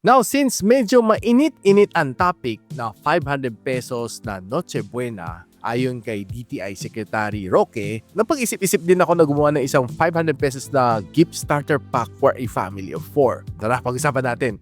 Now, since medyo mainit-init ang topic na 500 pesos na Noche Buena, ayon kay DTI Secretary Roque, napag-isip-isip din ako na gumawa ng isang 500 pesos na gift starter pack for a family of 4. Tara, pag-usapan natin.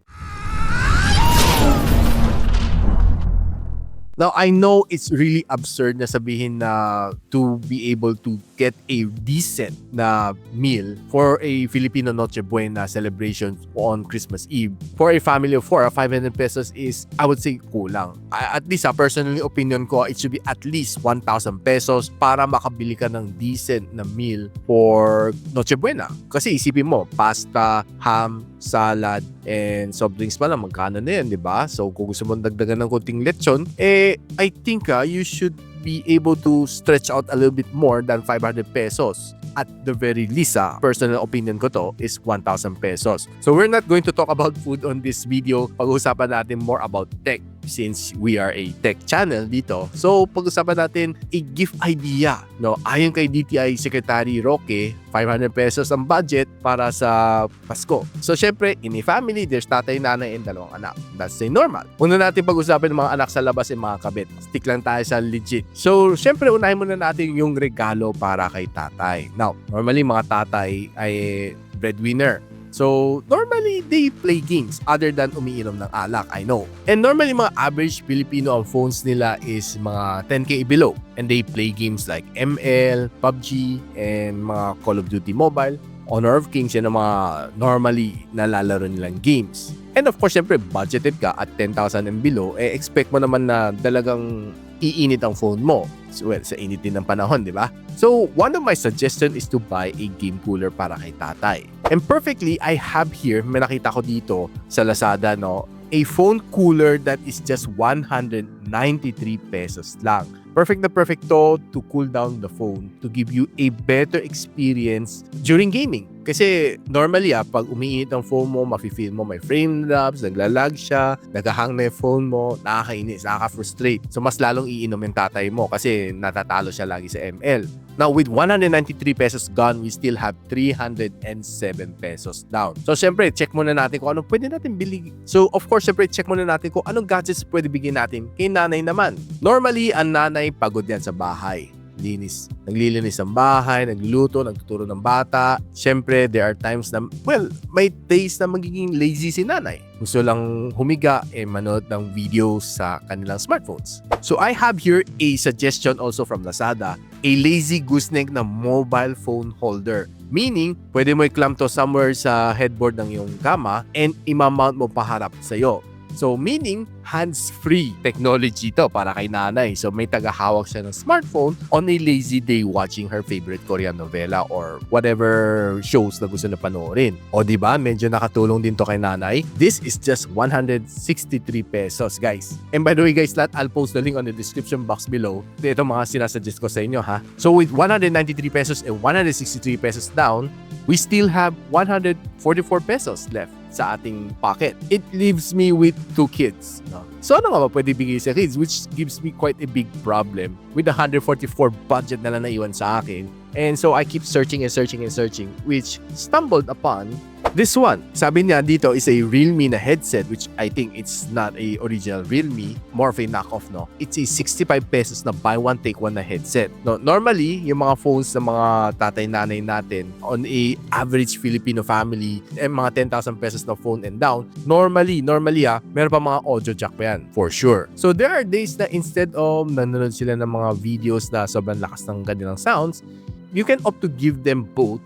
Now, I know it's really absurd na sabihin na to be able to get a decent na meal for a Filipino Noche Buena celebration on Christmas Eve. For a family of 4, 500 pesos is, I would say, kulang. At least, personally opinion ko, it should be at least 1,000 pesos para makabili ka ng decent na meal for Noche Buena. Kasi isipin mo, pasta, ham, salad, and soft drinks pa lang, magkano na yan, di ba? So, kung gusto mong dagdagan ng konting lechon, I think you should be able to stretch out a little bit more than 500 pesos. At the very least, personal opinion ko to, is 1,000 pesos. So we're not going to talk about food on this video. Pag-uusapan natin more about tech since we are a tech channel dito. So pag-usapan natin a gift idea. No, ayon kay DTI Secretary Roque, 500 pesos ang budget para sa Pasko. So syempre, in a family, there's tatay, nanay, and dalawang anak. That's a normal. Una natin pag-usapan ng mga anak sa labas and mga kabit. Stick lang tayo sa legit. So syempre, unahin muna natin yung regalo para kay tatay. Now, normally mga tatay ay breadwinner. So, normally, they play games other than umiinom ng alak, I know. And normally, mga average Filipino ang phones nila is mga 10K below. And they play games like ML, PUBG, and mga Call of Duty Mobile. Honor of Kings, yan ang mga normally nalalaro nilang games. And of course, syempre, budgeted ka at 10,000 and below, expect mo naman na talagang iinit ang phone mo. So, well, sa init din ng panahon, di ba? So, one of my suggestions is to buy a game cooler para kay tatay. And perfectly, I have here, may nakita ko dito sa Lazada, no, a phone cooler that is just 193 pesos lang. Perfect na perfect to cool down the phone to give you a better experience during gaming. Kasi normally pag umiinit ang phone mo, mafe-feel mo may frame drops, naglalag siya, nagahang na yung phone mo, nakakainis, nakaka-frustrate. So mas lalong iinom yung tatay mo kasi natatalo siya lagi sa ML. Now with 193 pesos gone, we still have 307 pesos down. So syempre, check muna natin kung anong pwede natin bili. So of course, syempre, check muna natin kung anong gadgets pwede bigyan natin kay nanay naman. Normally, ang nanay pagod yan sa bahay. Naglilinis ng bahay, nagluluto, nagtuturo ng bata. Siyempre, there are times na, well, may days na magiging lazy si nanay. Gusto lang humiga manood ng videos sa kanilang smartphones. So I have here a suggestion also from Lazada, a lazy gooseneck na mobile phone holder. Meaning, pwede mo i-clamp to somewhere sa headboard ng iyong kama and imamount mo paharap sa'yo. So, meaning, hands-free technology to para kay nanay. So, may tagahawak siya ng smartphone on a lazy day watching her favorite Korean novela or whatever shows na gusto na panoorin. O, diba? Medyo nakatulong din to kay nanay. This is just 163 pesos, guys. And by the way, guys, I'll post the link on the description box below. Ito mga sinasuggest ko sa inyo, ha? So, with 193 pesos and 163 pesos down, we still have 144 pesos left sa ating pocket. It leaves me with 2 kids. No? So ano nga ba pwede bigay sa kids, which gives me quite a big problem with the 144 budget na lang naiwan sa akin. And so I keep searching and searching and searching, which stumbled upon this one. Sabi niya dito is a realme na headset, which I think it's not a original realme, more of a knockoff, no? It's a 65 pesos na buy one take one na headset. No, normally, yung mga phones ng mga tatay-nanay natin on a average Filipino family, mga 10,000 pesos na phone and down, normally meron pa mga audio jack pa yan, for sure. So there are days na instead of nanonood sila ng mga videos na sobrang lakas ng kanilang sounds, you can opt to give them both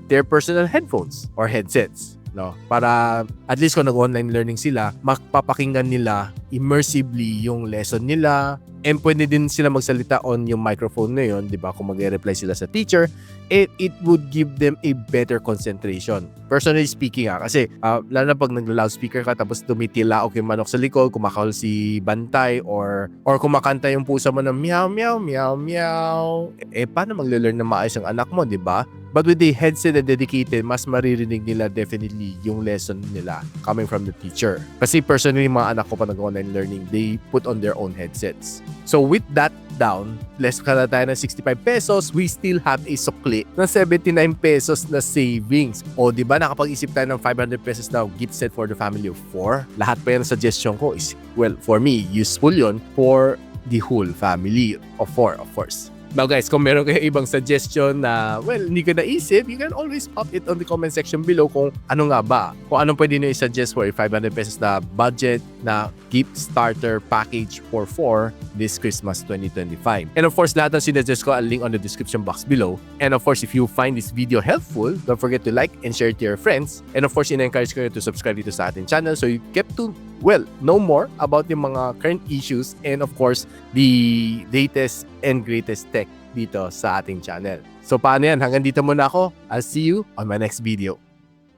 their personal headphones or headsets, no? Para at least kung nag-online learning sila, mapapakinggan nila immersively yung lesson nila, and pwede din sila magsalita on yung microphone na yun, di ba? Kung mag-reply sila sa teacher, it would give them a better concentration. Personally speaking, kasi lalo na pag nag-loudspeaker ka tapos tumitila o yung manok sa likod, kumakahol si bantay, or kumakanta yung pusa mo ng meow, meow, meow, meow. Paano magle-learn na maayos ang anak mo, di ba? But with the headset na dedicated, mas maririnig nila definitely yung lesson nila coming from the teacher. Kasi personally, mga anak ko pa nag-online learning, they put on their own headsets. So with that down, less ka na tayo ng 65 pesos, we still have a sukli ng 79 pesos na savings. O di ba nakapag-isip tayo ng 500 pesos na gift set for the family of 4? Lahat pa yan suggestion ko is, well, for me, useful yon for the whole family of 4, of course. Now guys, kung meron kayo ibang suggestion na, well, hindi ko naisip, you can always pop it on the comment section below kung ano nga ba. Kung anong pwede nyo i-suggest for a 500 pesos na budget na gift starter package for 4 this Christmas 2025. And of course, lahat ng sinuggest ko, I'll link on the description box below. And of course, if you find this video helpful, don't forget to like and share it to your friends. And of course, in-encourage ko to subscribe dito sa ating channel so you get to, well, know more about yung mga current issues and of course, the latest and greatest tech dito sa ating channel. So paano yan? Hanggang dito muna ako. I'll see you on my next video.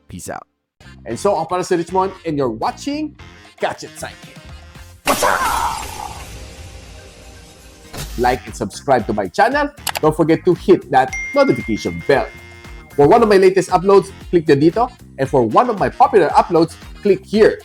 Peace out. And so, ako para si Richmond and you're watching Gadget Sidekick. Like and subscribe to my channel. Don't forget to hit that notification bell. For one of my latest uploads, click the dito. And for one of my popular uploads, click here.